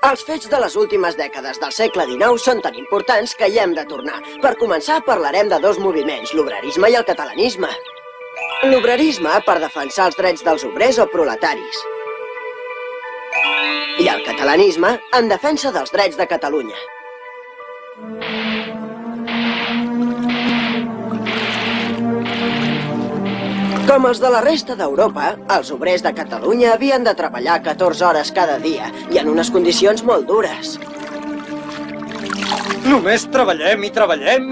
Els fets de les últimes dècades del segle XIX són tan importants que hi hem de tornar. Per començar, parlarem de dos moviments, l'obrerisme i el catalanisme. L'obrerisme per defensar els drets dels obrers o proletaris. I el catalanisme en defensa dels drets de Catalunya. Com els de la resta d'Europa, els obrers de Catalunya havien de treballar 14 hores cada dia i en unes condicions molt dures. Només treballem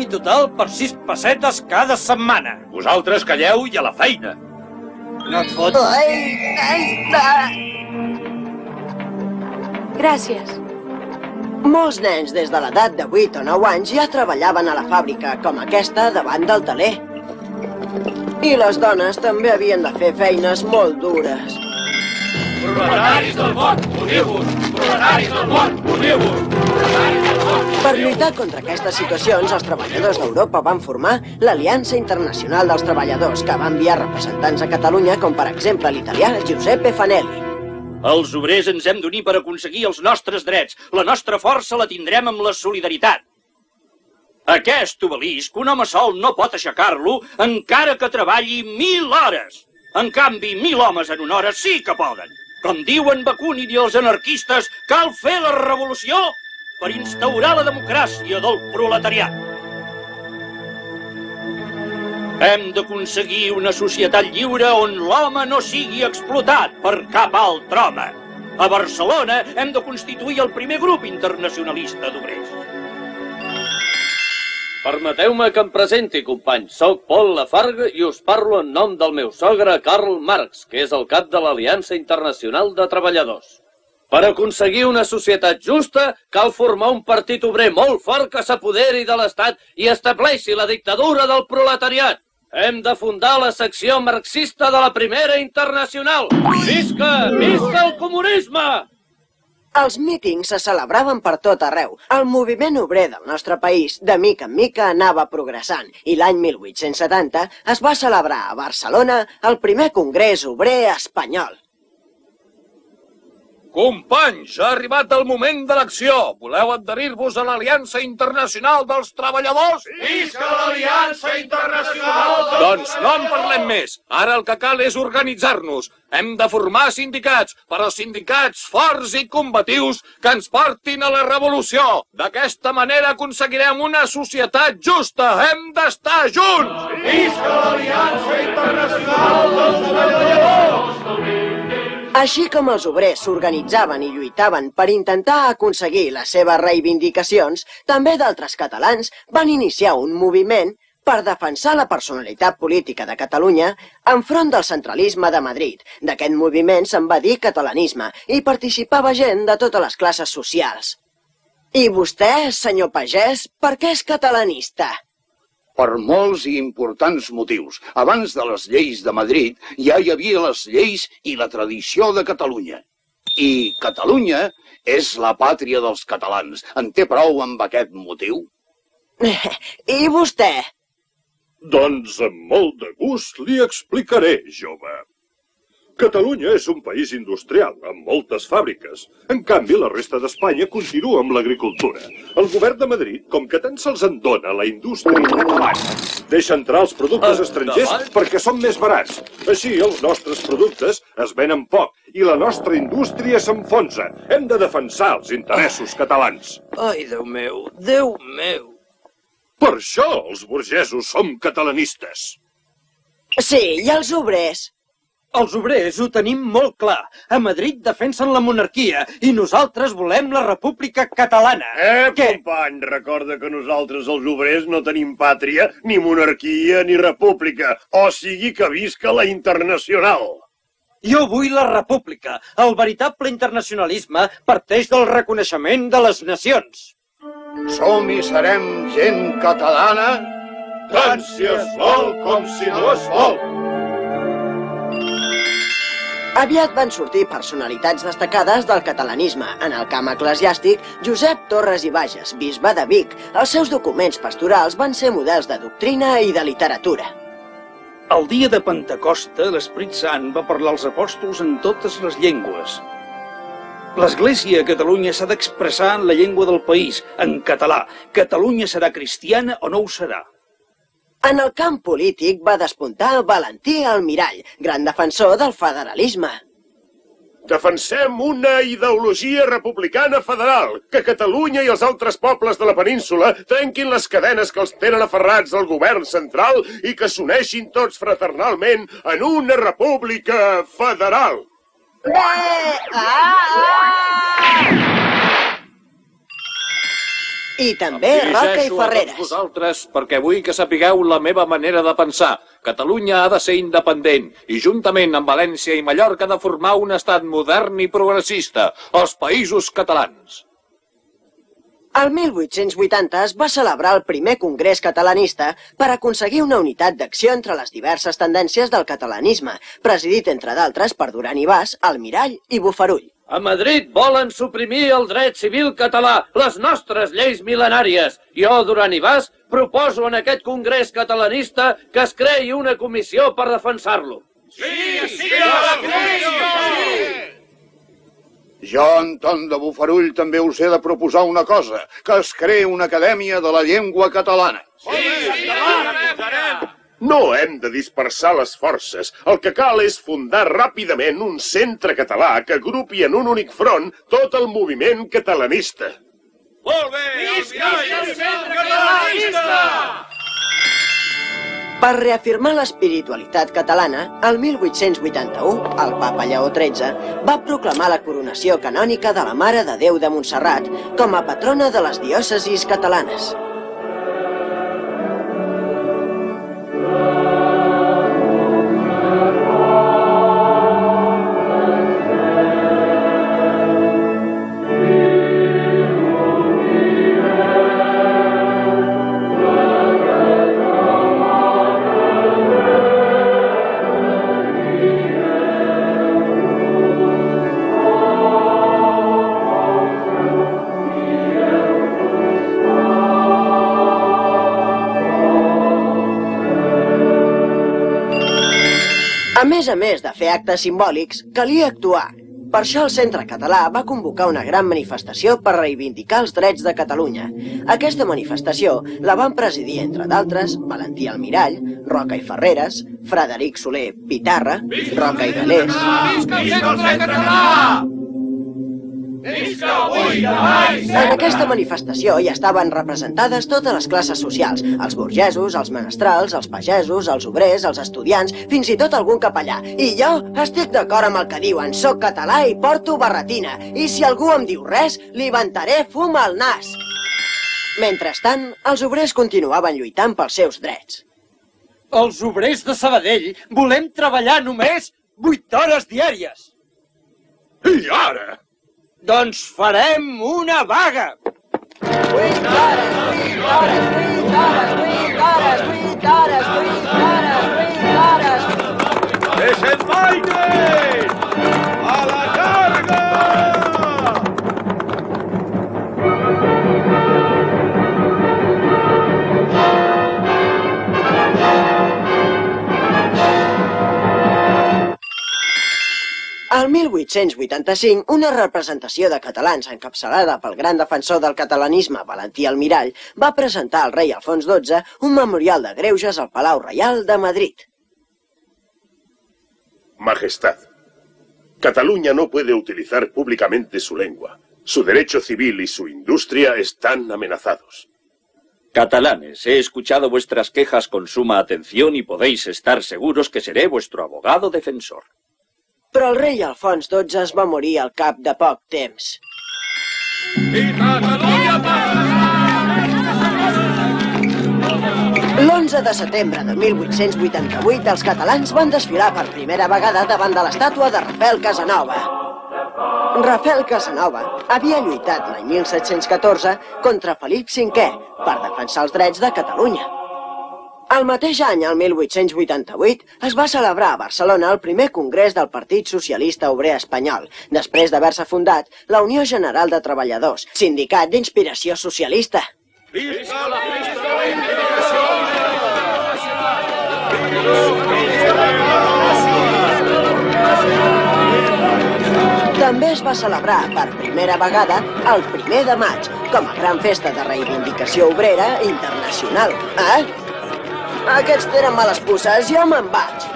i total per 6 pessetes cada setmana. Vosaltres calleu i a la feina. No et fots? Gràcies. Molts nens des de l'edat de 8 o 9 anys ja treballaven a la fàbrica, com aquesta davant del teler. I les dones també havien de fer feines molt dures. Proletaris del món, uniu-vos! Proletaris del món, uniu-vos! Proletaris del món! Per lluitar contra aquestes situacions, els treballadors d'Europa van formar l'Aliança Internacional dels Treballadors, que va enviar representants a Catalunya, com per exemple l'italià Giuseppe Fanelli. Els obrers ens hem d'unir per aconseguir els nostres drets. La nostra força la tindrem amb la solidaritat. Aquest obelisc, un home sol no pot aixecar-lo encara que treballi 1000 hores. En canvi, 1000 homes en una hora sí que poden. Com diuen Bakunin i els anarquistes, cal fer la revolució per instaurar la democràcia del proletariat. Hem d'aconseguir una societat lliure on l'home no sigui explotat per cap altre home. A Barcelona hem de constituir el primer grup internacionalista d'obrers. Permeteu-me que em presenti, companys. Soc Paul Lafargue i us parlo en nom del meu sogre Karl Marx, que és el cap de l'Aliança Internacional de Treballadors. Per aconseguir una societat justa, cal formar un partit obrer molt fort que s'apoderi de l'Estat i estableixi la dictadura del proletariat. Hem de fundar la secció marxista de la Primera Internacional. Visca! Visca el comunisme! Els mítings se celebraven per tot arreu. El moviment obrer del nostre país, de mica en mica, anava progressant i l'any 1870 es va celebrar a Barcelona el primer Congrés Obrer Espanyol. Companys, ha arribat el moment de l'acció. Voleu adherir-vos a l'Aliança Internacional dels Treballadors? Visca l'Aliança Internacional dels Treballadors! Doncs no en parlem més. Ara el que cal és organitzar-nos. Hem de formar sindicats, però sindicats forts i combatius que ens portin a la revolució. D'aquesta manera aconseguirem una societat justa. Hem d'estar junts! Visca l'Aliança Internacional dels Treballadors! Així com els obrers s'organitzaven i lluitaven per intentar aconseguir les seves reivindicacions, també d'altres catalans van iniciar un moviment per defensar la personalitat política de Catalunya enfront del centralisme de Madrid. D'aquest moviment se'n va dir catalanisme i participava gent de totes les classes socials. I vostè, senyor pagès, per què és catalanista? Per molts i importants motius. Abans de les lleis de Madrid ja hi havia les lleis i la tradició de Catalunya. I Catalunya és la pàtria dels catalans. En té prou amb aquest motiu? I vostè? Doncs amb molt de gust li explicaré, jove. Catalunya és un país industrial, amb moltes fàbriques. En canvi, la resta d'Espanya continua amb l'agricultura. El govern de Madrid, com que tant se'ls en dona la indústria catalana, deixa entrar els productes estrangers perquè són més barats. Així, els nostres productes es venen poc i la nostra indústria s'enfonsa. Hem de defensar els interessos catalans. Ai, Déu meu, Déu meu. Per això els burgesos som catalanistes. Sí, i els obrers? Els obrers ho tenim molt clar. A Madrid defensen la monarquia i nosaltres volem la república catalana. Company, recorda que nosaltres els obrers no tenim pàtria, ni monarquia, ni república. O sigui que visca la internacional. Jo vull la república. El veritable internacionalisme parteix del reconeixement de les nacions. Som i serem gent catalana? Tant si es vol com si no es vol. Aviat van sortir personalitats destacades del catalanisme. En el camp eclesiàstic, Josep Torres i Bages, bisbe de Vic. Els seus documents pastorals van ser models de doctrina i de literatura. El dia de Pentecosta, l'Esperit Sant va parlar als apòstols en totes les llengües. L'Església a Catalunya s'ha d'expressar en la llengua del país, en català. Catalunya serà cristiana o no ho serà? En el camp polític va despuntar Valentí Almirall, gran defensor del federalisme. Defensem una ideologia republicana federal, que Catalunya i els altres pobles de la península trenquin les cadenes que els tenen aferrats al govern central i que s'uneixin tots fraternalment en una república federal. I també Roca i Ferreres. Vosaltres, perquè vull que sapigueu la meva manera de pensar. Catalunya ha de ser independent i, juntament amb València i Mallorca, ha de formar un estat modern i progressista, els Països Catalans. El 1880 es va celebrar el primer congrés catalanista per aconseguir una unitat d'acció entre les diverses tendències del catalanisme, presidit, entre d'altres, per Duran i Bas, Almirall i Bofarull. A Madrid volen suprimir el dret civil català, les nostres lleis mil·lenàries. Jo, Duran i Bas, proposo en aquest congrés catalanista que es creï una comissió per defensar-lo. Sí, a la comissió! Jo, Anton de Bofarull, també us he de proposar una cosa, que es creï una acadèmia de la llengua catalana. No hem de dispersar les forces. El que cal és fundar ràpidament un centre català que agrupi en un únic front tot el moviment catalanista. Molt bé! Visca el centre catalanista! Per reafirmar l'espiritualitat catalana, el 1881, el papa Lleó XIII va proclamar la coronació canònica de la Mare de Déu de Montserrat com a patrona de les diòcesis catalanes. A més de fer actes simbòlics, calia actuar. Per això el Centre Català va convocar una gran manifestació per reivindicar els drets de Catalunya. Aquesta manifestació la van presidir, entre d'altres, Valentí Almirall, Roca i Ferreres, Frederic Soler Pitarra, Roca i Galés... Visca el Centre Català! Visca avui de baix! En aquesta manifestació hi estaven representades totes les classes socials, els burgesos, els menestrals, els pagesos, els obrers, els estudiants, fins i tot algun capellà. I jo estic d'acord amb el que diuen, soc català i porto barretina, i si algú em diu res, li ventaré fum al nas. Mentrestant, els obrers continuaven lluitant pels seus drets. Els obrers de Sabadell volem treballar només 8 hores diàries. I ara? Doncs farem una vaga! 8 hores, 8 hores, 8 hores, 8 hores, 8 hores, 8 hores, 8 hores... Desembarquen! A la carga! Al 1885, una representació de catalans encapçalada pel gran defensor del catalanisme, Valentí Almirall, va presentar al rei Alfons XII un memorial de greuges al Palau Reial de Madrid. Majestad, Cataluña no puede utilizar públicamente su lengua. Su derecho civil y su industria están amenazados. Catalanes, he escuchado vuestras quejas con suma atención y podéis estar seguros que seré vuestro abogado defensor. Però el rei Alfons XII es va morir al cap de poc temps. L'11 de setembre de 1888, els catalans van desfilar per primera vegada davant de l'estàtua de Rafael Casanova. Rafael Casanova havia lluitat l'any 1714 contra Felip V per defensar els drets de Catalunya. El mateix any, el 1888, es va celebrar a Barcelona el primer congrés del Partit Socialista Obrer Espanyol, després d'haver-se fundat la Unió General de Treballadors, sindicat d'inspiració socialista. Visca la immigració! també es va celebrar per primera vegada el 1 de maig, com a gran festa de reivindicació obrera internacional. Aquests tenen males puces, jo me'n vaig.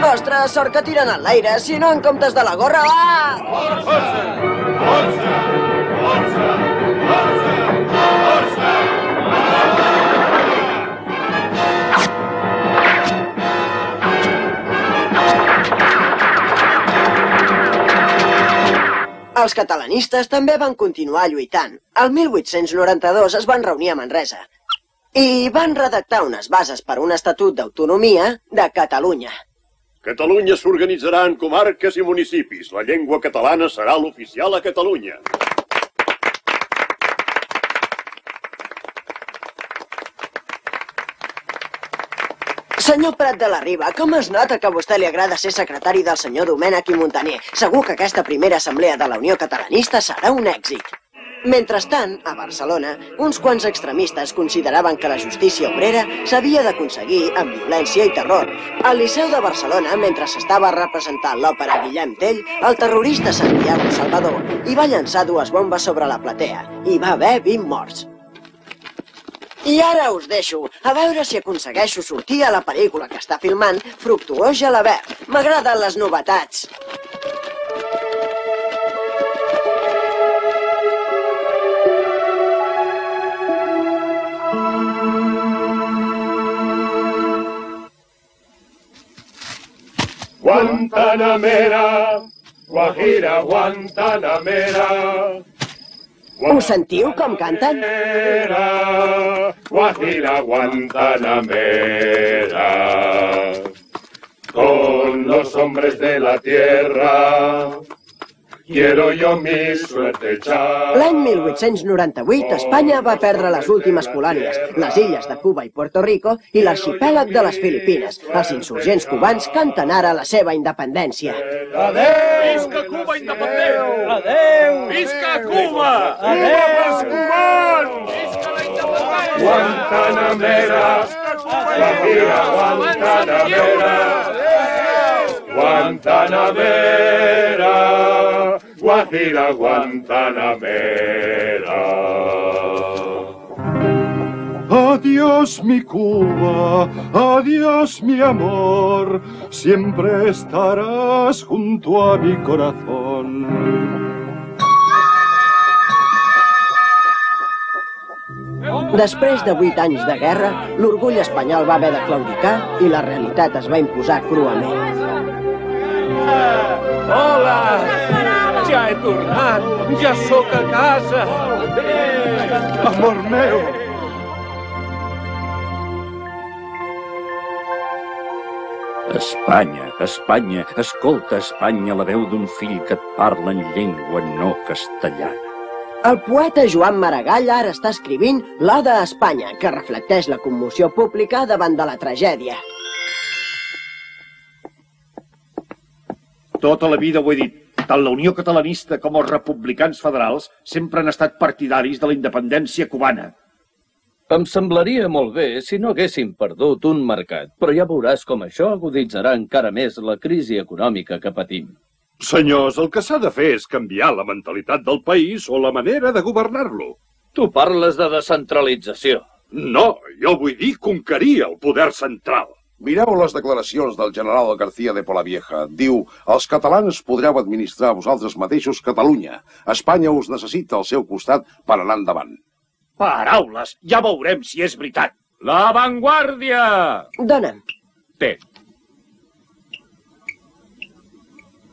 Ostres, sort que tiren en l'aire, si no en comptes de la gorra... Força! Força! Força! Força! Els catalanistes també van continuar lluitant. El 1892 es van reunir a Manresa i van redactar unes bases per un estatut d'autonomia de Catalunya. Catalunya s'organitzarà en comarques i municipis. La llengua catalana serà l'oficial a Catalunya. Senyor Prat de la Riba, com es nota que a vostè li agrada ser secretari del senyor Domènech i Montaner? Segur que aquesta primera assemblea de la Unió Catalanista serà un èxit. Mentrestant, a Barcelona, uns quants extremistes consideraven que la justícia obrera s'havia d'aconseguir amb violència i terror. Al Liceu de Barcelona, mentre s'estava representant l'òpera Guillem Tell, el terrorista Santiago Salvador hi va llançar 2 bombes sobre la platea. Hi va haver 20 morts. I ara us deixo, a veure si aconsegueixo sortir a la pel·lícula que està filmant Fructuós Gelabert. M'agraden les novetats. Guantanamera, Guajira, Guantanamera. Ho sentiu com canten? Guajira, Guantanamera. Con los hombres de la tierra quiero yo mi suerte echar. L'any 1898, Espanya va perdre les últimes colònies, les illes de Cuba i Puerto Rico i l'arxipèlag de les Filipines. Els insurgents cubans canten ara la seva independència. Adéu! Visca Cuba independent! Adéu! Visca Cuba! Viva pels cubans! Visca la independència! Guantanamera, Guajira, Guantanamera. Guantanamera, Guajira, Guantanamera. Adiós mi Cuba, adiós mi amor, siempre estarás junto a mi corazón. Després de 8 anys de guerra, l'orgull espanyol va haver de claudicar i la realitat es va imposar cruament. Hola! Ja he tornat! Ja sóc a casa! Amor meu! Espanya, Espanya, escolta, Espanya, la veu d'un fill que et parla en llengua no castellana. El poeta Joan Maragall ara està escrivint l'Ode a Espanya, que reflecteix la commoció pública davant de la tragèdia. Tota la vida ho he dit. Tant la Unió Catalanista com els republicans federals sempre han estat partidaris de la independència cubana. Em semblaria molt bé si no haguéssim perdut un mercat, però ja veuràs com això aguditzarà encara més la crisi econòmica que patim. Senyors, el que s'ha de fer és canviar la mentalitat del país o la manera de governar-lo. Tu parles de descentralització. No, jo vull dir conquerir el poder central. Mireu les declaracions del general García de Polavieja. Diu, els catalans podreu administrar vosaltres mateixos Catalunya. Espanya us necessita al seu costat per anar endavant. Paraules! Ja veurem si és veritat. La Vanguardia! Dona'm. Té.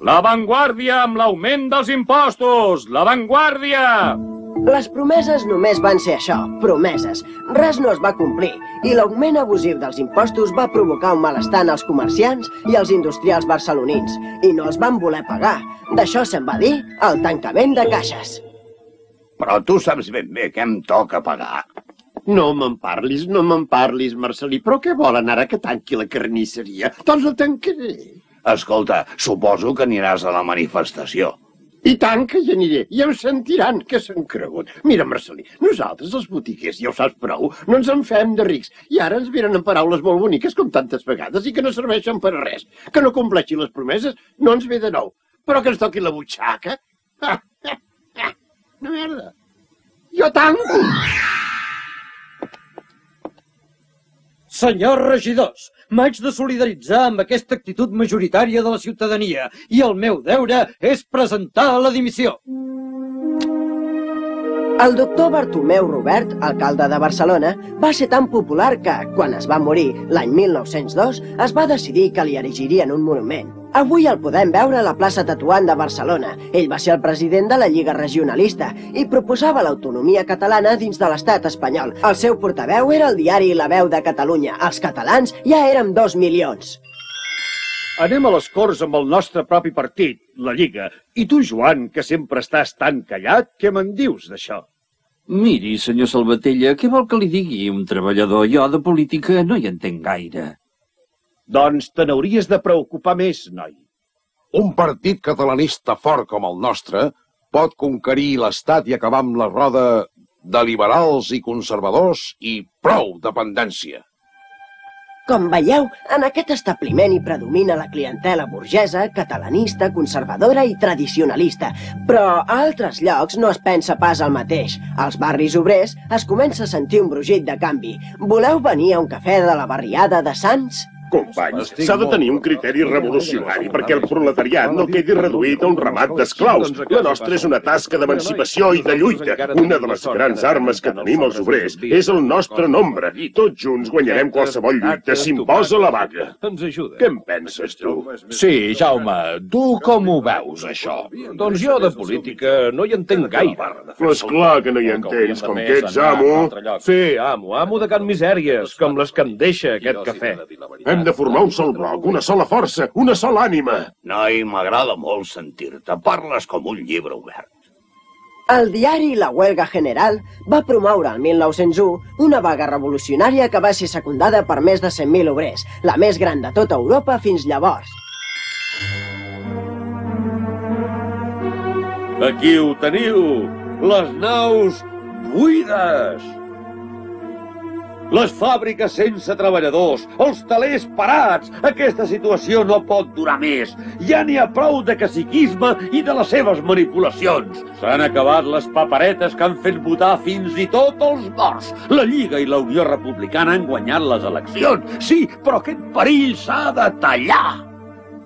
La Vanguardia amb l'augment dels impostos! La Vanguardia! Les promeses només van ser això, promeses. Res no es va complir, i l'augment abusiu dels impostos va provocar un malestar als comerciants i als industrials barcelonins, i no els van voler pagar. D'això se'n va dir el tancament de caixes. Però tu saps ben bé què em toca pagar. No me'n parlis, Marcelí. Però què volen ara que tanqui la carnisseria? Doncs la tancaré. Escolta, suposo que aniràs a la manifestació. I tant que hi aniré. Ja ho sentiran, que s'han cregut. Mira, Marcelí, nosaltres, els botiguers, ja ho saps prou, no ens en fem de rics. I ara ens venen amb paraules molt boniques, com tantes vegades, i que no serveixen per a res. Que no compleixin les promeses no ens ve de nou. Però que ens toqui la butxaca... No, merda. Jo tanco! Senyors regidors, m'haig de solidaritzar amb aquesta actitud majoritària de la ciutadania i el meu deure és presentar la dimissió. El doctor Bartomeu Robert, alcalde de Barcelona, va ser tan popular que, quan es va morir l'any 1902, es va decidir que li erigirien un monument. Avui el podem veure a la plaça Tetuan de Barcelona. Ell va ser el president de la Lliga Regionalista i proposava l'autonomia catalana dins de l'estat espanyol. El seu portaveu era el diari La Veu de Catalunya. Els catalans ja érem 2 milions. Anem a les Corts amb el nostre propi partit, la Lliga. I tu, Joan, que sempre estàs tan callat, què me'n dius d'això? Miri, senyor Salvatella, què vol que li digui un treballador? Jo de política no hi entenc gaire. Doncs te n'hauries de preocupar més, noi. Un partit catalanista fort com el nostre pot conquerir l'Estat i acabar amb la roda de liberals i conservadors i prou dependència. Com veieu, en aquest establiment hi predomina la clientela burgesa, catalanista, conservadora i tradicionalista. Però a altres llocs no es pensa pas el mateix. Als barris obrers es comença a sentir un brogit de canvi. Voleu venir a un cafè de la barriada de Sants? Companys, s'ha de tenir un criteri revolucionari perquè el proletariat no quedi reduït a un ramat d'esclaus. La nostra és una tasca d'emancipació i de lluita. Una de les grans armes que tenim els obrers és el nostre nombre. Tots junts guanyarem qualsevol lluita si imposa la vaga. Què en penses, tu? Sí, Jaume, tu com ho veus, això? Doncs jo de política no hi entenc gaire. És clar que no hi entens, com que ets amo. Sí, amo de can misèries, com les que em deixa aquest cafè. Hem de formar un sol bloc, una sola força, una sola ànima. Noi, m'agrada molt sentir-te. Parles com un llibre obert. El diari La Huelga General va promoure el 1901 una vaga revolucionària que va ser secundada per més de 100.000 obrers, la més gran de tota Europa fins llavors. Aquí ho teniu, les naus buides. Les fàbriques sense treballadors, els telers parats. Aquesta situació no pot durar més. Ja n'hi ha prou de caciquisme i de les seves manipulacions. S'han acabat les paperetes que han fet votar fins i tot els morts. La Lliga i la Unió Republicana han guanyat les eleccions. Sí, però aquest perill s'ha de tallar.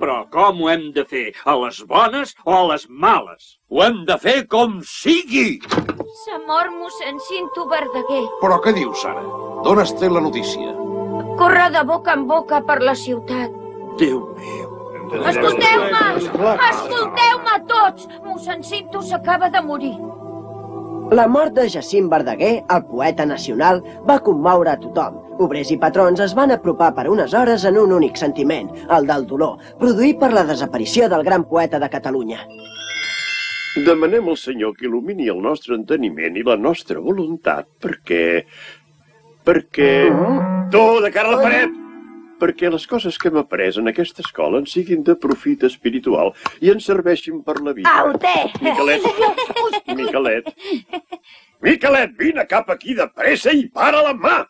Però com ho hem de fer? A les bones o a les males? Ho hem de fer com sigui. S'ha mort mossèn Cinto Verdaguer. Però què dius, Sara? D'on has tret la notícia? Corre de boca en boca per la ciutat. Déu meu. Escolteu-me! Escolteu-me tots! Mossèn Cinto s'acaba de morir. La mort de Jacint Verdaguer, el poeta nacional, va commoure a tothom. Obrers i patrons es van apropar per unes hores en un únic sentiment, el del dolor, produït per la desaparició del gran poeta de Catalunya. Demanem al Senyor que il·lumini el nostre enteniment i la nostra voluntat, perquè... Tu, de cara a la paret! Perquè les coses que hem après en aquesta escola en siguin de profit espiritual i ens serveixin per la vida. Au, té! Miquelet, vine cap aquí de pressa i para la mà!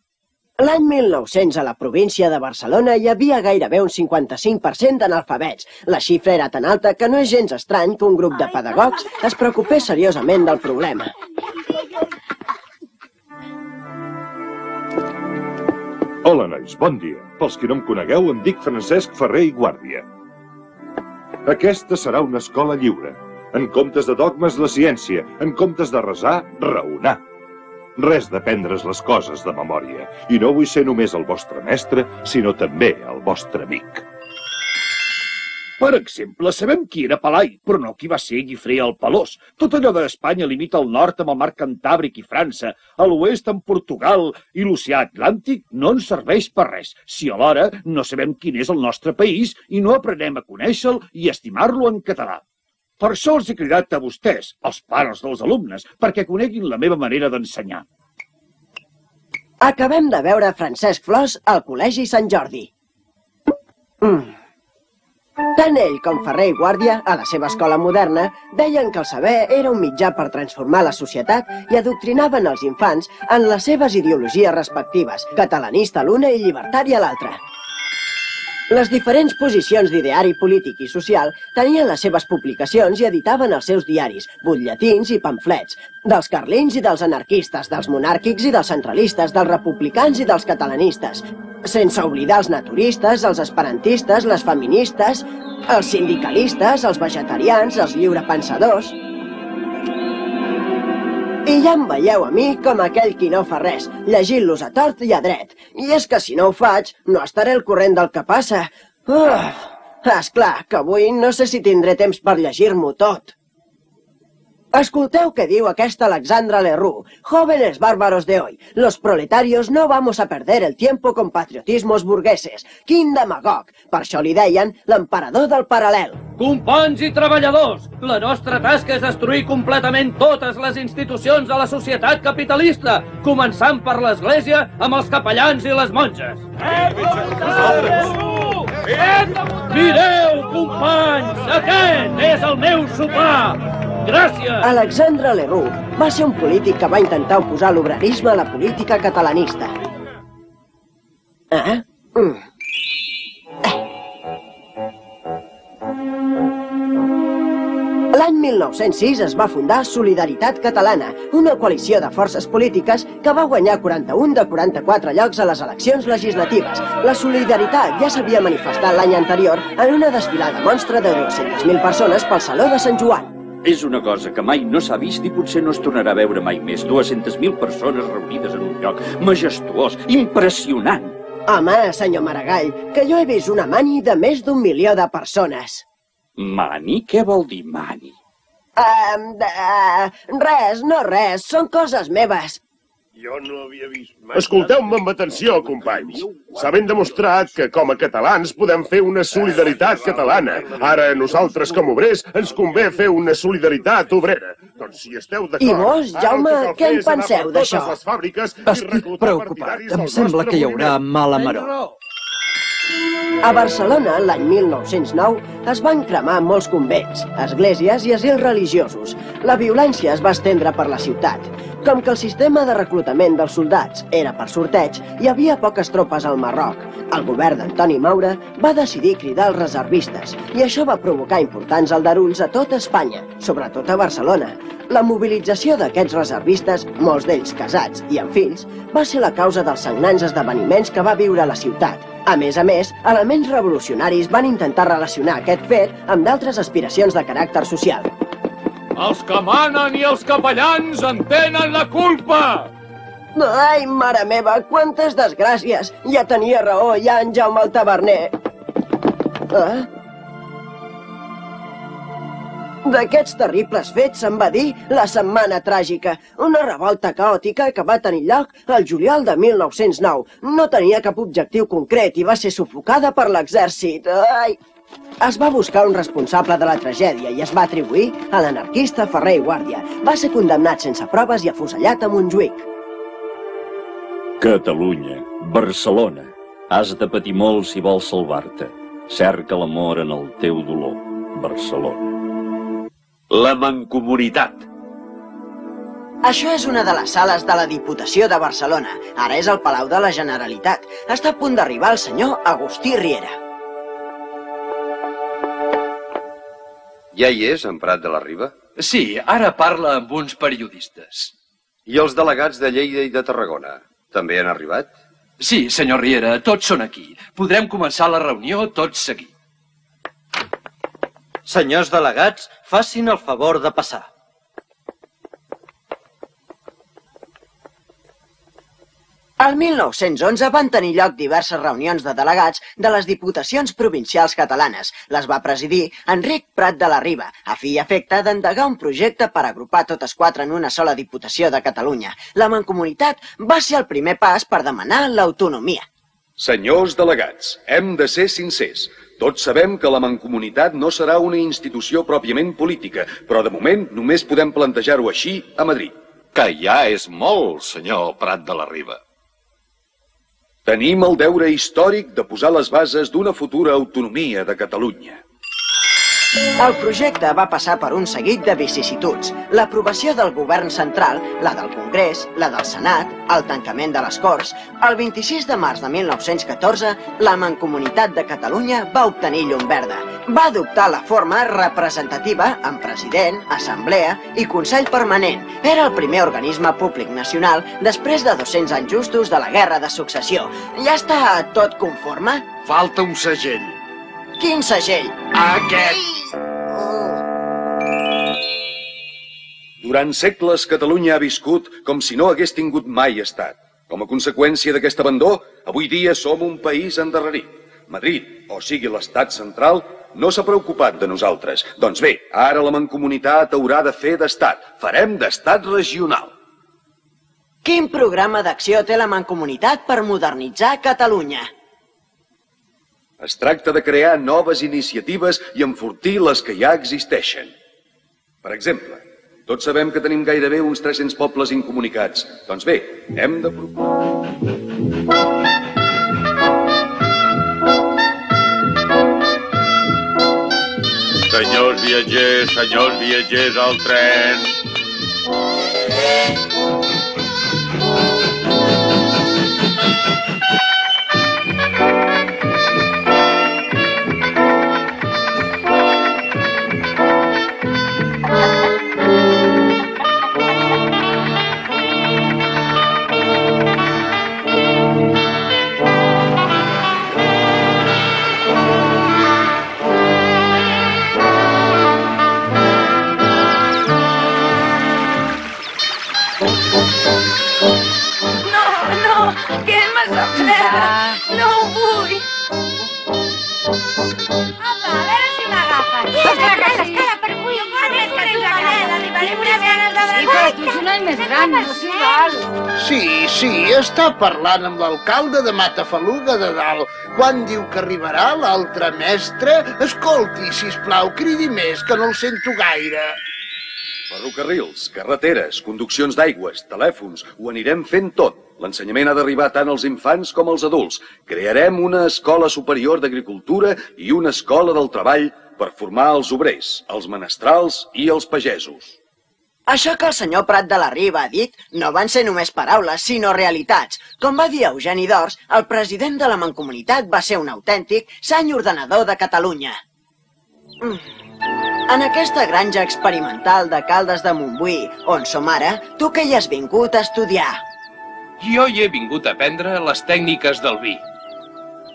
L'any 1900 a la província de Barcelona hi havia gairebé un 55% d'analfabets. La xifra era tan alta que no és gens estrany que un grup de pedagogs es preocupés seriosament del problema. Hola, nois, bon dia. Pels qui no em conegueu, em dic Francesc Ferrer i Guàrdia. Aquesta serà una escola lliure. En comptes de dogmes, la ciència. En comptes de resar, raonar. Res d'aprendre's les coses de memòria. I no vull ser només el vostre mestre, sinó també el vostre amic. Per exemple, sabem qui era Pelai, però no qui va ser Guifré el Pelós. Tot allò d'Espanya limita al nord amb el mar Cantàbric i França, a l'oest amb Portugal i l'oceà Atlàntic no ens serveix per res, si alhora no sabem quin és el nostre país i no aprenem a conèixer-lo i estimar-lo en català. Per això els he cridat a vostès, els pares dels alumnes, perquè coneguin la meva manera d'ensenyar. Acabem de veure Francesc Flors al Col·legi Sant Jordi. Tant ell com Ferrer i Guàrdia, a la seva escola moderna, deien que el saber era un mitjà per transformar la societat i adoctrinaven els infants en les seves ideologies respectives, catalanista l'una i llibertària l'altra. Les diferents posicions d'ideari polític i social tenien les seves publicacions i editaven els seus diaris, butlletins i pamflets, dels carlins i dels anarquistes, dels monàrquics i dels centralistes, dels republicans i dels catalanistes, sense oblidar els naturistes, els esperantistes, les feministes, els sindicalistes, els vegetarians, els lliurepensadors. I ja em veieu a mi com aquell qui no fa res, llegint-los a tort i a dret. I és que si no ho faig, no estaré al corrent del que passa. Esclar, que avui no sé si tindré temps per llegir-m'ho tot. Escolteu què diu aquesta Alexandra Leroux. Jóvenes bárbaros de hoy. Los proletarios no vamos a perder el tiempo con patriotismos burgueses. Quin demagog. Per això li deien l'emperador del paral·lel. Companys i treballadors, la nostra tasca és destruir completament totes les institucions de la societat capitalista, començant per l'Església amb els capellans i les monges. Mireu, companys, aquest és el meu sopar. Gràcies! Alexandre Leroux va ser un polític que va intentar oposar l'obrerisme a la política catalanista. L'any 1906 es va fundar Solidaritat Catalana, una coalició de forces polítiques que va guanyar 41 de 44 llocs a les eleccions legislatives. La solidaritat ja s'havia manifestat l'any anterior en una desfilada monstra de 200.000 persones pel Saló de Sant Joan. És una cosa que mai no s'ha vist i potser no es tornarà a veure mai més. 200.000 persones reunides en un lloc majestuós, impressionant. Home, senyor Maragall, que jo he vist una mani de més d'1 milió de persones. Mani? Què vol dir mani? Res, no res, són coses meves. Jo no havia vist mai... Escolteu-me amb atenció, companys. S'ha ben demostrat que, com a catalans, podem fer una solidaritat catalana. Ara, nosaltres, com obrers, ens convé fer una solidaritat obrera. Doncs si esteu d'acord... I vos, Jaume, què en penseu d'això? Estic preocupat. Em sembla que hi haurà mala maror. A Barcelona, l'any 1909, es van cremar molts convents, esglésies i asils religiosos. La violència es va estendre per la ciutat. Com que el sistema de reclutament dels soldats era per sorteig, hi havia poques tropes al Marroc. El govern d'Antoni Maura va decidir cridar els reservistes, i això va provocar importants aldarulls a tota Espanya, sobretot a Barcelona. La mobilització d'aquests reservistes, molts d'ells casats i amb fills, va ser la causa dels sagnants esdeveniments que va viure la ciutat. A més, elements revolucionaris van intentar relacionar aquest fet amb d'altres aspiracions de caràcter social. Els que manen i els capellans en tenen la culpa! Ai, mare meva, quantes desgràcies! Ja tenia raó, ja en Jaume el taverner. D'aquests terribles fets se'n va dir la Setmana Tràgica, una revolta caòtica que va tenir lloc el juliol de 1909. No tenia cap objectiu concret i va ser sufocada per l'exèrcit. Es va buscar un responsable de la tragèdia i es va atribuir a l'anarquista Ferrer i Guàrdia. Va ser condemnat sense proves i afusellat a Montjuïc. Catalunya, Barcelona. Has de patir molt si vols salvar-te. Cerca l'amor en el teu dolor, Barcelona. La Mancomunitat. Això és una de les sales de la Diputació de Barcelona. Ara és el Palau de la Generalitat. Està a punt d'arribar el senyor Agustí Riera. Ja hi és, en Prat de la Riba? Sí, ara parla amb uns periodistes. I els delegats de Lleida i de Tarragona? També han arribat? Sí, senyor Riera, tots són aquí. Podrem començar la reunió tots seguit. Senyors delegats, facin el favor de passar. Al 1911 van tenir lloc diverses reunions de delegats de les diputacions provincials catalanes. Les va presidir Enric Prat de la Riba, a fi i efecte d'endegar un projecte per agrupar totes quatre en una sola diputació de Catalunya. La Mancomunitat va ser el primer pas per demanar l'autonomia. Senyors delegats, hem de ser sincers. Tots sabem que la Mancomunitat no serà una institució pròpiament política, però de moment només podem plantejar-ho així a Madrid. Que ja és molt, senyor Prat de la Riba. Tenim el deure històric de posar les bases d'una futura autonomia de Catalunya. El projecte va passar per un seguit de vicissituds. L'aprovació del govern central, la del Congrés, la del Senat, el tancament de les Corts. El 26 de març de 1914, la Mancomunitat de Catalunya va obtenir llum verda. Va adoptar la forma representativa amb president, assemblea i Consell Permanent. Era el primer organisme públic nacional després de 200 anys justos de la Guerra de Successió. Ja està tot conforme? Falta un segell. Quin segell? Aquest. Durant segles, Catalunya ha viscut com si no hagués tingut mai estat. Com a conseqüència d'aquest abandó, avui dia som un país endarrerit. Madrid, o sigui l'estat central, no s'ha preocupat de nosaltres. Doncs bé, ara la Mancomunitat haurà de fer d'estat. Farem d'estat regional. Quin programa d'acció té la Mancomunitat per modernitzar Catalunya? Es tracta de crear noves iniciatives i enfortir les que ja existeixen. Per exemple, tots sabem que tenim gairebé uns 300 pobles incomunicats. Doncs bé, hem de Senyors viatgers al tren. No ho vull. Apa, a veure si m'agafes. Escala, per avui. Només que tu m'agrada. Sí, però tu ets un any més gran, no s'hi val. Sí, està parlant amb l'alcalde de Matafaluga de Dalt. Quan diu que arribarà l'altre mestre? Escolti, sisplau, cridi més, que no el sento gaire. Ferrocarrils, carreteres, conduccions d'aigües, telèfons, ho anirem fent tot. L'ensenyament ha d'arribar tant als infants com als adults. Crearem una escola superior d'agricultura i una escola del treball per formar els obrers, els menestrals i els pagesos. Això que el senyor Prat de la Riba ha dit no van ser només paraules, sinó realitats. Com va dir Eugeni d'Ors, el president de la Mancomunitat va ser un autèntic sant ordenador de Catalunya. En aquesta granja experimental de Caldes de Montbui, on som ara, tu que hi has vingut a estudiar? Jo hi he vingut a aprendre les tècniques del vi.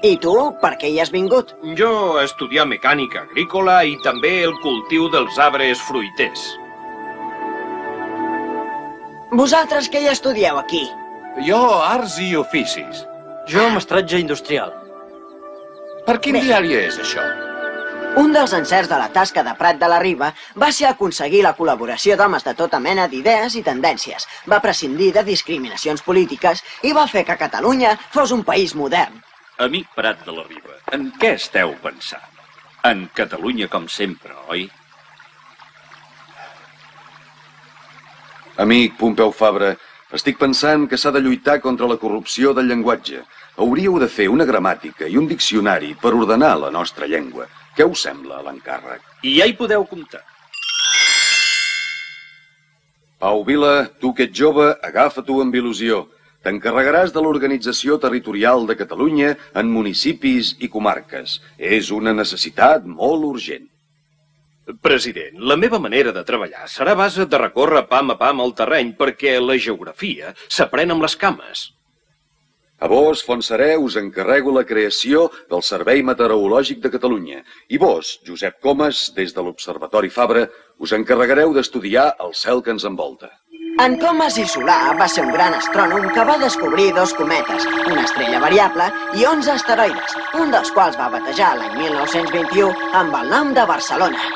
I tu, per què hi has vingut? Jo a estudiar mecànica agrícola i també el cultiu dels arbres fruiters. Vosaltres què hi estudieu aquí? Jo arts i oficis. Jo mestratge industrial. Per quin diari és això? Un dels encerts de la tasca de Prat de la Riba va ser aconseguir la col·laboració d'homes de tota mena d'idees i tendències. Va prescindir de discriminacions polítiques i va fer que Catalunya fos un país modern. Amic Prat de la Riba, en què esteu pensant? En Catalunya com sempre, oi? Amic Pompeu Fabra, estic pensant que s'ha de lluitar contra la corrupció del llenguatge. Hauríeu de fer una gramàtica i un diccionari per ordenar la nostra llengua. Què us sembla l'encàrrec? I ja hi podeu comptar. Pau Vila, tu que ets jove, agafa-t'ho amb il·lusió. T'encarregaràs de l'organització territorial de Catalunya en municipis i comarques. És una necessitat molt urgent. President, la meva manera de treballar serà a base de recórrer pam a pam el terreny perquè la geografia s'aprèn amb les cames. A vos, Fontserè, us encarrego la creació del Servei Meteorològic de Catalunya. I vos, Josep Comas, des de l'Observatori Fabra, us encarregareu d'estudiar el cel que ens envolta. En Comas i Solà va ser un gran astrònom que va descobrir 2 cometes, una estrella variable i 11 asteroides, un dels quals va batejar l'any 1921 amb el nom de Barcelona.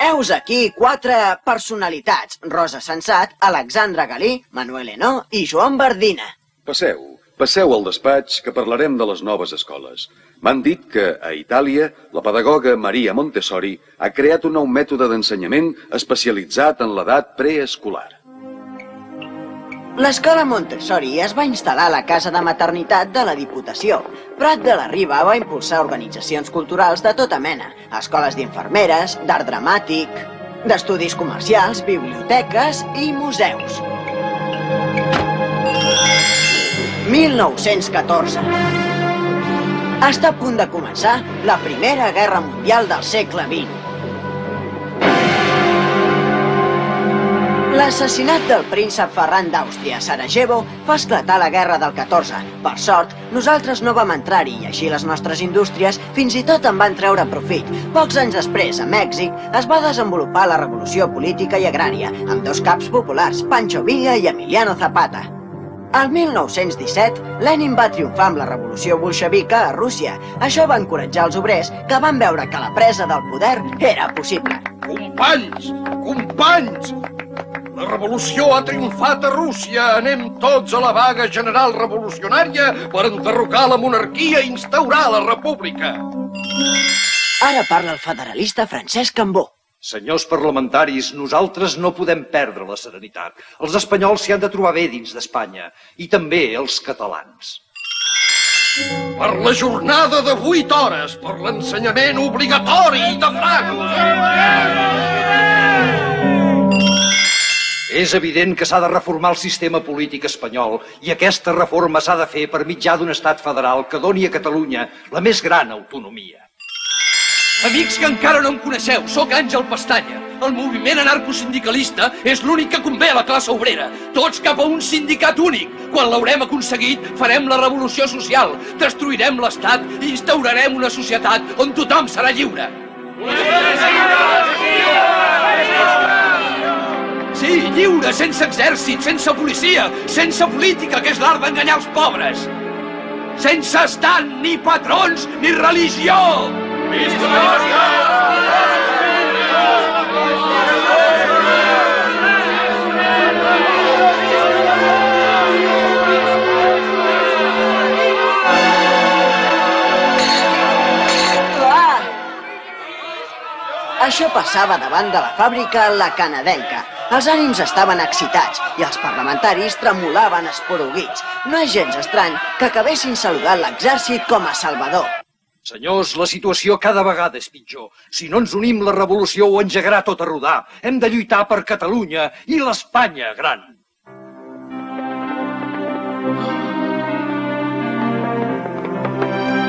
Heus aquí 4 personalitats: Rosa Sensat, Alexandre Galí, Manuel Henó i Joan Bardina. Passeu al despatx que parlarem de les noves escoles. M'han dit que a Itàlia la pedagoga Maria Montessori ha creat un nou mètode d'ensenyament especialitzat en l'edat preescolar. L'escola Montessori es va instal·lar a la casa de maternitat de la Diputació. Prat de la Riba va impulsar organitzacions culturals de tota mena, escoles d'infermeres, d'art dramàtic, d'estudis comercials, biblioteques i museus. 1914. Està a punt de començar la Primera Guerra Mundial del segle XX. L'assassinat del príncep Ferran d'Àustria a Sarajevo fa esclatar la guerra del 14. Per sort, nosaltres no vam entrar-hi i així les nostres indústries fins i tot en van treure profit. Pocs anys després, a Mèxic, es va desenvolupar la revolució política i agrària, amb dos caps populars, Pancho Villa i Emiliano Zapata. Al 1917, Lenin va triomfar amb la revolució bolxevica a Rússia. Això va encoratjar els obrers, que van veure que la presa del poder era possible. Companys! Companys! La revolució ha triomfat a Rússia. Anem tots a la vaga general revolucionària per enderrocar la monarquia i instaurar la república. Ara parla el federalista Francesc Cambó. Senyors parlamentaris, nosaltres no podem perdre la serenitat. Els espanyols s'hi han de trobar bé dins d'Espanya, i també els catalans. Per la jornada de 8 hores, per l'ensenyament obligatori de Franco. És evident que s'ha de reformar el sistema polític espanyol i aquesta reforma s'ha de fer per mitjà d'un estat federal que doni a Catalunya la més gran autonomia. Amics que encara no em coneixeu, sóc Àngel Pestanya. El moviment anarcosindicalista és l'únic que convé a la classe obrera. Tots cap a un sindicat únic. Quan l'haurem aconseguit, farem la revolució social, destruirem l'Estat i instaurarem una societat on tothom serà lliure. Sí, lliure, sense exèrcit, sense policia, sense política, que és l'art d'enganyar els pobres. Sense estat, ni patrons, ni religió. Això passava davant de la fàbrica La Canadenca. Els ànims estaven excitats i els parlamentaris tremolaven esporuguits. No és gens estrany que acabessin saludant l'exèrcit com a salvador. Senyors, la situació cada vegada és pitjor. Si no ens unim, la revolució ho engegarà tot a rodar. Hem de lluitar per Catalunya i l'Espanya gran.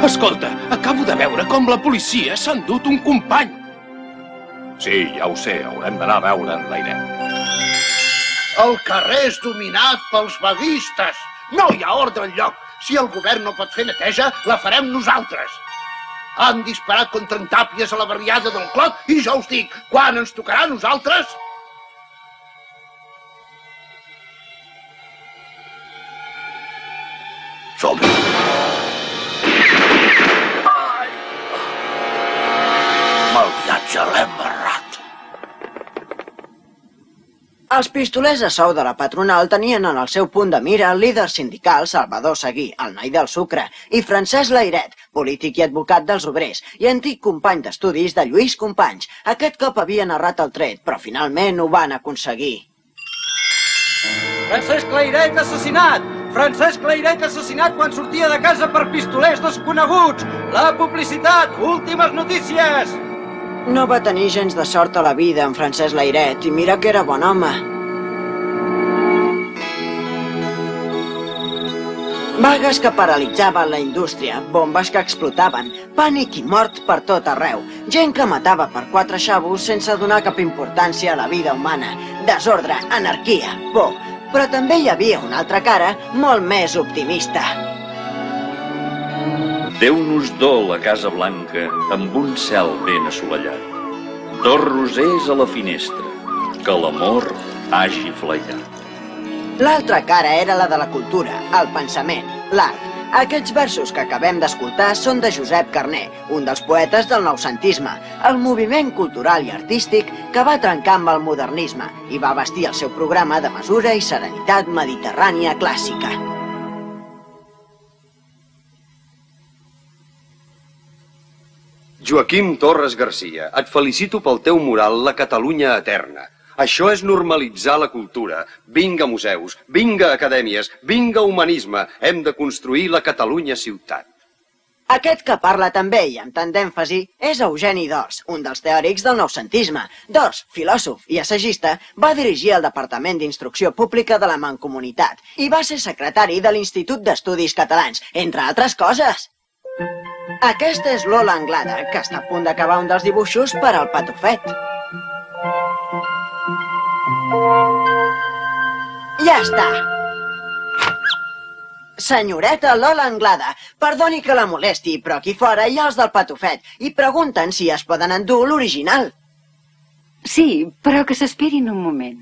Escolta, acabo de veure com la policia s'ha endut un company. Sí, ja ho sé, haurem d'anar a veure en l'Airet. El carrer és dominat pels vaguistes. No hi ha ordre enlloc. Si el govern no pot fer neteja, la farem nosaltres. Han disparat contra en Tàpies a la barriada del Clot i jo us dic, quan ens tocarà a nosaltres? Som-hi! Mal viatge l'hem barrat. Els pistolers a sou de la patronal tenien en el seu punt de mira el líder sindical Salvador Seguí, el noi del sucre, i Francesc Layret, polític i advocat dels obrers, i antic company d'estudis de Lluís Companys. Aquest cop havia narrat el tret, però finalment ho van aconseguir. Francesc Layret assassinat! Francesc Layret assassinat quan sortia de casa per pistolers desconeguts! La publicitat! Últimes notícies! No va tenir gens de sort a la vida en Francesc Layret, i mira que era bon home. Vagues que paralitzaven la indústria, bombes que explotaven, pànic i mort per tot arreu, gent que matava per 4 xavos sense donar cap importància a la vida humana, desordre, anarquia, por. Però també hi havia una altra cara molt més optimista. Déu-nos do la Casa Blanca amb un cel ben assolellat. 2 rosers a la finestra, que l'amor hagi flaiat. L'altra cara era la de la cultura, el pensament, l'art. Aquests versos que acabem d'escoltar són de Josep Carner, un dels poetes del noucentisme, el moviment cultural i artístic que va trencar amb el modernisme i va vestir el seu programa de mesura i serenitat mediterrània clàssica. Joaquim Torres Garcia, et felicito pel teu mural La Catalunya Eterna. Això és normalitzar la cultura. Vinga museus, vinga acadèmies, vinga humanisme. Hem de construir la Catalunya ciutat. Aquest que parla també, i amb tant d'èmfasi, és Eugeni d'Ors, un dels teòrics del noucentisme. D'Ors, filòsof i assagista, va dirigir el Departament d'Instrucció Pública de la Mancomunitat i va ser secretari de l'Institut d'Estudis Catalans, entre altres coses. Aquesta és Lola Anglada, que està a punt d'acabar un dels dibuixos per al Patufet. Ja està! Senyoreta Lola Anglada, perdoni que la molesti, però aquí fora hi ha els del Patufet i pregunten si es poden endur l'original. Sí, però que s'esperin un moment.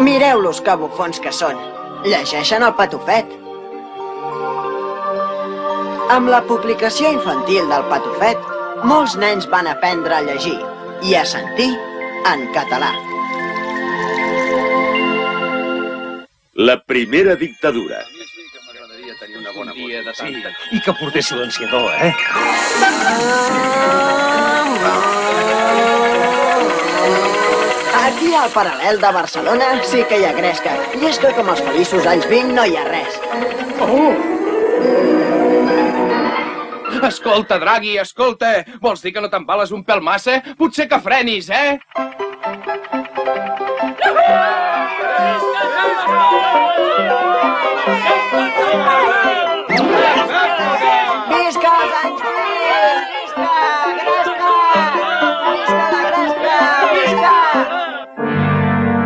Mireu-los que bufons que són. Llegeixen el Patufet. Amb la publicació infantil del Patufet, molts nens van aprendre a llegir i a sentir en català. La primera dictadura. I que portés silenciador, eh? Aquí al paral·lel de Barcelona sí que hi ha gresca. I és que com els feliços anys 20 no hi ha res. Escolta, Draghi, escolta. Vols dir que no t'embales un pèl massa? Potser que frenis, eh? Visca els anys 20! Visca! Gresca! Visca la gresca! Visca!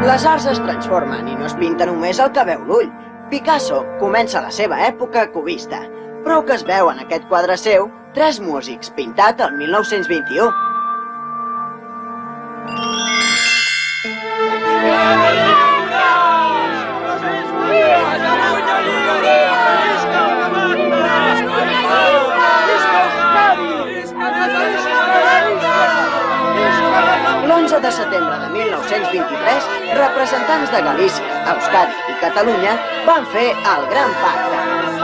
Les arts es transformen i no es pinta només el que veu l'ull. Picasso comença la seva època cubista. Prou que es veu en aquest quadre seu Tres músics, pintat el 1921. L'11 de setembre de 1923, representants de Galícia, Euskadi i Catalunya van fer el Gran Pacte,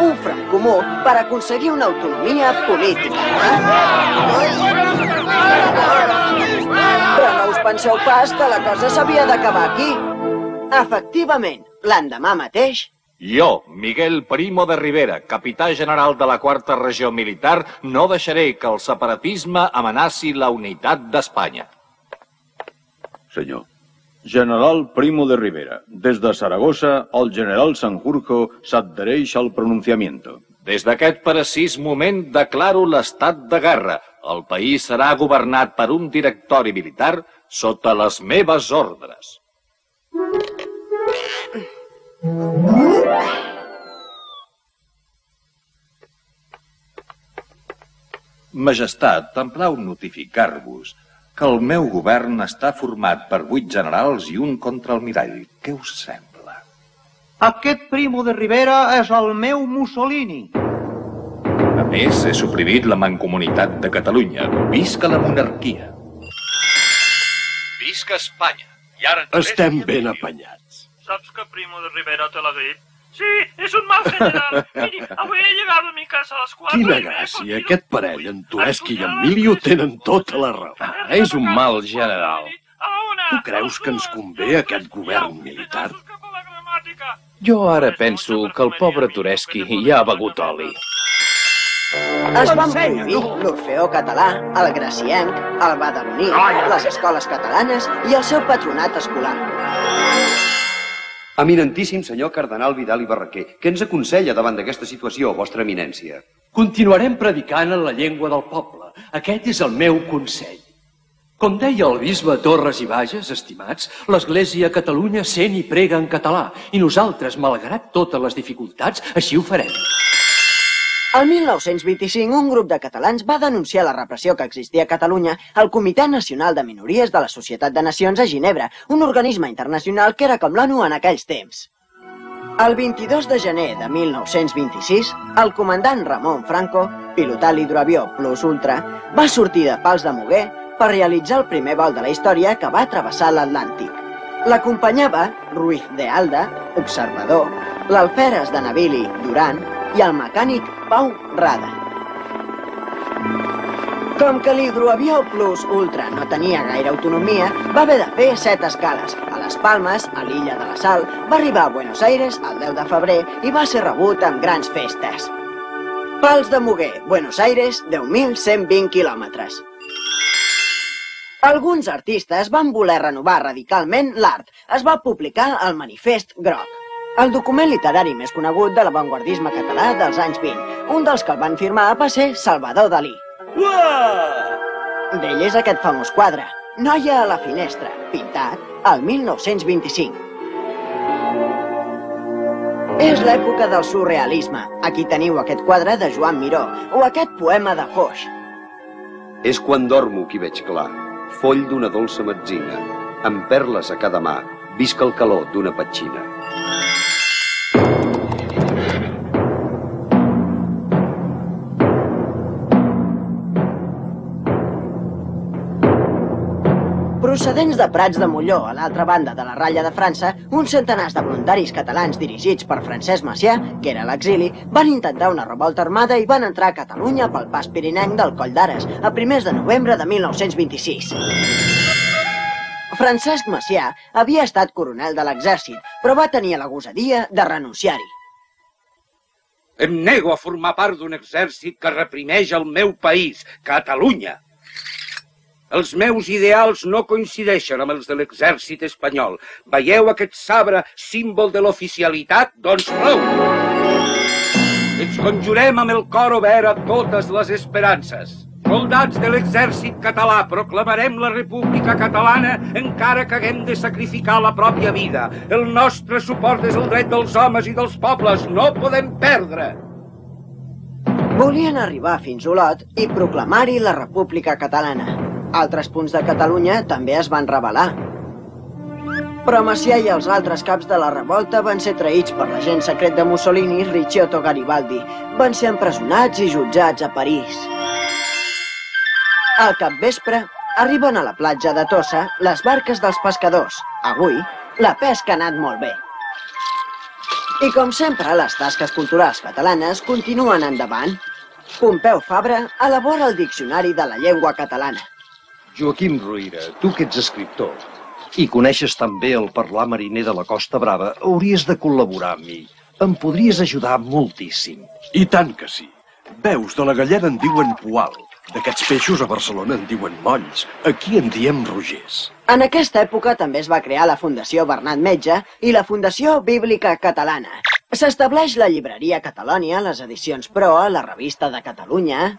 un front comú per aconseguir una autonomia política. Però no us penseu pas que la cosa s'havia d'acabar aquí. Efectivament, l'endemà mateix... Jo, Miguel Primo de Rivera, capità general de la 4a Regió Militar, no deixaré que el separatisme amenaci la unitat d'Espanya. Senyor, general Primo de Rivera, des de Saragossa, el general Sanjurjo s'adhereix al pronunciamiento. Des d'aquest precís moment declaro l'estat de guerra. El país serà governat per un directori militar sota les meves ordres. Majestat, em plau notificar-vos que el meu govern està format per 8 generals i un contraalmirall. Què us sembla? Aquest Primo de Rivera és el meu Mussolini. A més, he suprimit la Mancomunitat de Catalunya. Visca la monarquia. Visca Espanya. I ara estem ben apanyats. Saps que Primo de Rivera té la grip? Sí, és un mal general. Miri, avui he llegat a mi casa a les 4. Quina gràcia, aquest parell, en Tueschi i Emilio, tenen tota la raó. És un mal general. Tu creus que ens convé aquest govern militar? Jo ara penso que el pobre Tureschi ja ha begut oli. Es van prohibir l'Orfeó Català, el Gracienc, el Badaloní, les escoles catalanes i el seu patronat escolar. Eminentíssim senyor cardenal Vidal i Barraquer, què ens aconsella davant d'aquesta situació, vostra eminència? Continuarem predicant en la llengua del poble. Aquest és el meu consell. Com deia el bisbe Torres i Bages, estimats, l'Església a Catalunya sent i prega en català, i nosaltres, malgrat totes les dificultats, així ho farem. El 1925, un grup de catalans va denunciar la repressió que existia a Catalunya al Comitè Nacional de Minories de la Societat de Nacions a Ginebra, un organisme internacional que era com l'ONU en aquells temps. El 22 de gener de 1926, el comandant Ramon Franco, pilotant l'hidroavió Plus Ultra, va sortir de Pals de Muguer per realitzar el primer vol de la història que va travessar l'Atlàntic. L'acompanyava Ruiz de Alda, observador, l'alferes de Navili, Duran, i el mecànic Pau Rada. Com que l'hidroavió Plus Ultra no tenia gaire autonomia, va haver de fer 7 escales. A Les Palmes, a l'illa de la Sal, va arribar a Buenos Aires el 10 de febrer i va ser rebut amb grans festes. Pals de Muguer, Buenos Aires, 10.120 quilòmetres. Alguns artistes van voler renovar radicalment l'art. Es va publicar el Manifest Groc, el document literari més conegut de l'avantguardisme català dels anys 20. Un dels que el van firmar va ser Salvador Dalí. D'ell és aquest famós quadre, Noia a la finestra, pintat al 1925. És l'època del surrealisme. Aquí teniu aquest quadre de Joan Miró, o aquest poema de Foix. És quan dormo qui veig clar, foll d'una dolça metzina, amb perles a cada mà, visc el calor d'una petxina. Procedents de Prats de Molló, a l'altra banda de la ratlla de França, uns centenars de voluntaris catalans dirigits per Francesc Macià, que era a l'exili, van intentar una revolta armada i van entrar a Catalunya pel pas pirinenc del Coll d'Ares, a primers de novembre de 1926. Francesc Macià havia estat coronel de l'exèrcit, però va tenir la gosadia de renunciar-hi. Em nego a formar part d'un exèrcit que reprimeix el meu país, Catalunya. Els meus ideals no coincideixen amb els de l'exèrcit espanyol. Veieu aquest sabre, símbol de l'oficialitat? Doncs prou! Ens conjurem amb el cor obert a totes les esperances. Soldats de l'exèrcit català, proclamarem la República Catalana encara que haguem de sacrificar la pròpia vida. El nostre suport és el dret dels homes i dels pobles. No podem perdre! Volien arribar fins a Olot i proclamar-hi la República Catalana. Altres punts de Catalunya també es van rebel·lar. Però Macià i els altres caps de la revolta van ser traïts per l'agent secret de Mussolini, Ricciotto Garibaldi. Van ser empresonats i jutjats a París. Al capvespre, arriben a la platja de Tossa les barques dels pescadors. Avui, la pesca ha anat molt bé. I com sempre, les tasques culturals catalanes continuen endavant. Pompeu Fabra elabora el Diccionari de la Llengua Catalana. Joaquim Ruïra, tu que ets escriptor i coneixes també el parlar mariner de la Costa Brava, hauries de col·laborar amb mi. Em podries ajudar moltíssim. I tant que sí. Veus, de la gallera en diuen poal. D'aquests peixos a Barcelona en diuen molls. Aquí en diem rogers. En aquesta època també es va crear la Fundació Bernat Metge i la Fundació Bíblica Catalana. S'estableix la llibreria Catalònia, les edicions Proa, la revista de Catalunya...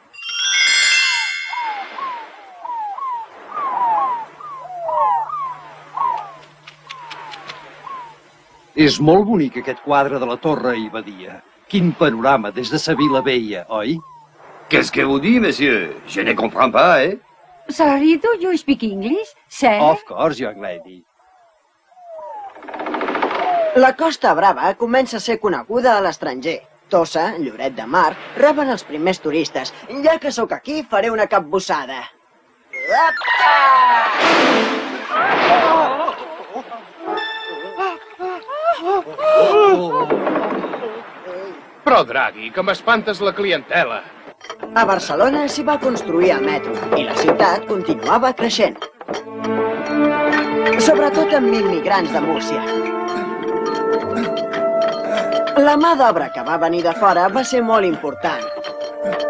És molt bonic aquest quadre de la Torre i Badia. Quin panorama des de sa Vila Vella, oi? Qu'est-ce que vous dites, monsieur? Je ne comprends pas, eh? Sorry, do you speak English, sir? Of course, young lady. La Costa Brava comença a ser coneguda a l'estranger. Tossa, Lloret de Mar, reben els primers turistes. Ja que sóc aquí, faré una capbussada. Però, Draghi, que m'espantes la clientela. A Barcelona s'hi va construir el metro i la ciutat continuava creixent. Sobretot amb immigrants de Múrcia. La mà d'obra que va venir de fora va ser molt important.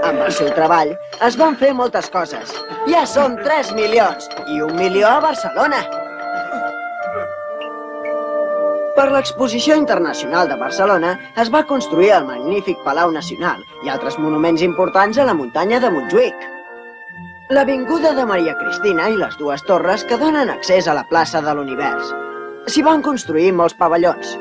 Amb el seu treball es van fer moltes coses. Ja som 3 milions i 1 milió a Barcelona. Per l'Exposició Internacional de Barcelona es va construir el magnífic Palau Nacional i altres monuments importants a la muntanya de Montjuïc. L'Avinguda de Maria Cristina i les dues torres que donen accés a la plaça de l'Univers. S'hi van construir molts pavellons.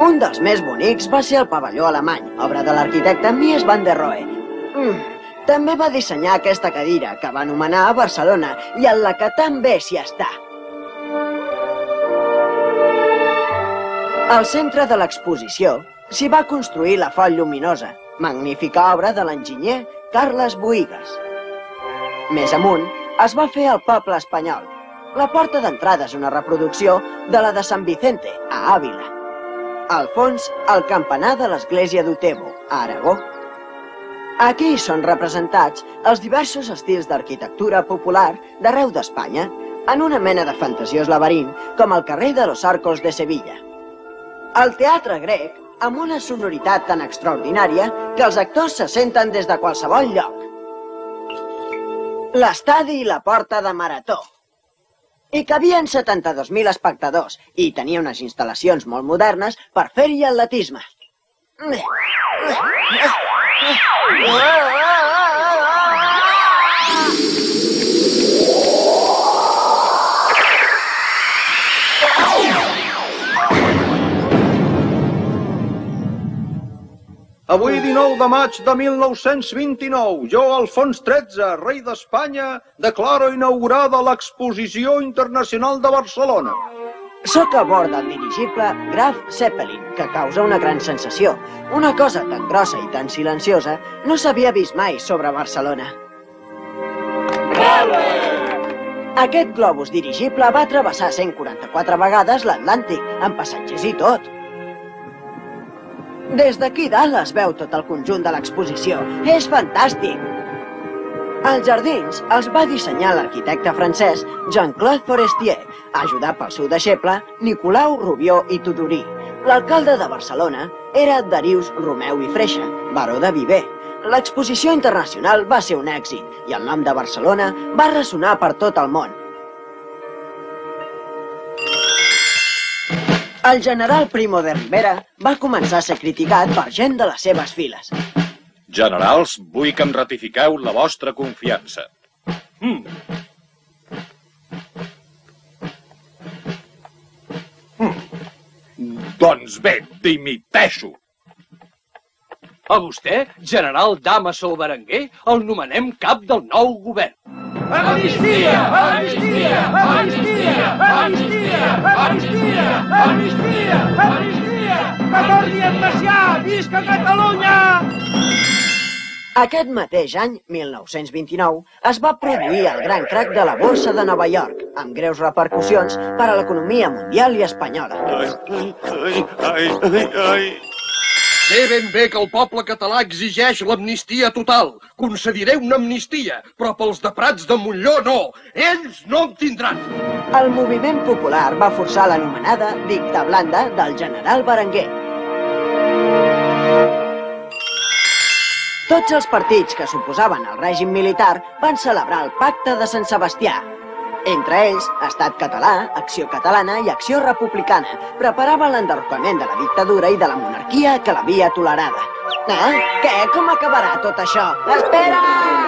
Un dels més bonics va ser el pavelló alemany, obra de l'arquitecte Mies van der Rohe. També va dissenyar aquesta cadira, que va anomenar a Barcelona, i en la que tan bé s'hi està. Al centre de l'exposició s'hi va construir la Font Lluminosa, magnífica obra de l'enginyer Carles Boïgues. Més amunt es va fer el poble espanyol. La porta d'entrada és una reproducció de la de Sant Vicente, a Àvila. Al fons, el campanar de l'església d'Utebo, a Aragó. Aquí són representats els diversos estils d'arquitectura popular d'arreu d'Espanya, en una mena de fantasiós laberint, com el carrer de los Arcos de Sevilla. El teatre grec, amb una sonoritat tan extraordinària que els actors se senten des de qualsevol lloc. L'estadi i la porta de Marató. Hi cabien 72.000 espectadors i tenia unes instal·lacions molt modernes per fer-hi atletisme. Avui, 19 de maig de 1929, jo, Alfons XIII, rei d'Espanya, declaro inaugurada l'Exposició Internacional de Barcelona. Soc a bord del dirigible Graf Zeppelin, que causa una gran sensació. Una cosa tan grossa i tan silenciosa no s'havia vist mai sobre Barcelona. Aquest globus dirigible va travessar 144 vegades l'Atlàntic, amb passatgers i tot. Des d'aquí dalt es veu tot el conjunt de l'exposició. És fantàstic! Els jardins els va dissenyar l'arquitecte francès Jean-Claude Forestier, ajudat pel seu deixeble Nicolau Rubió i Tudurí. L'alcalde de Barcelona era Darius Romeu i Freixa, baró de Viver. L'exposició internacional va ser un èxit i el nom de Barcelona va ressonar per tot el món. El general Primo de Rivera va començar a ser criticat per gent de les seves files. Generals, vull que em ratifiqueu la vostra confiança. Doncs bé, dimiteixo. A vostè, general Damaso Berenguer, el nomenem cap del nou govern. Amnistia! Amnistia! Amnistia! Amnistia! Amnistia! Amnistia! Amnistia! Que torni en Macià! Visca Catalunya! Aquest mateix any, 1929, es va produir el gran crac de la borsa de Nova York, amb greus repercussions per a l'economia mundial i espanyola. Sé ben bé que el poble català exigeix l'amnistia total. Concediré una amnistia, però pels de Prats de Montllor no. Ells no en tindran. El moviment popular va forçar l'anomenada dicta blanda del general Berenguer. Tots els partits que s'oposaven al règim militar van celebrar el Pacte de Sant Sebastià. Entre ells, Estat Català, Acció Catalana i Acció Republicana preparaven l'enderrocament de la dictadura i de la monarquia que l'havia tolerada. Què? Com acabarà tot això? Espera!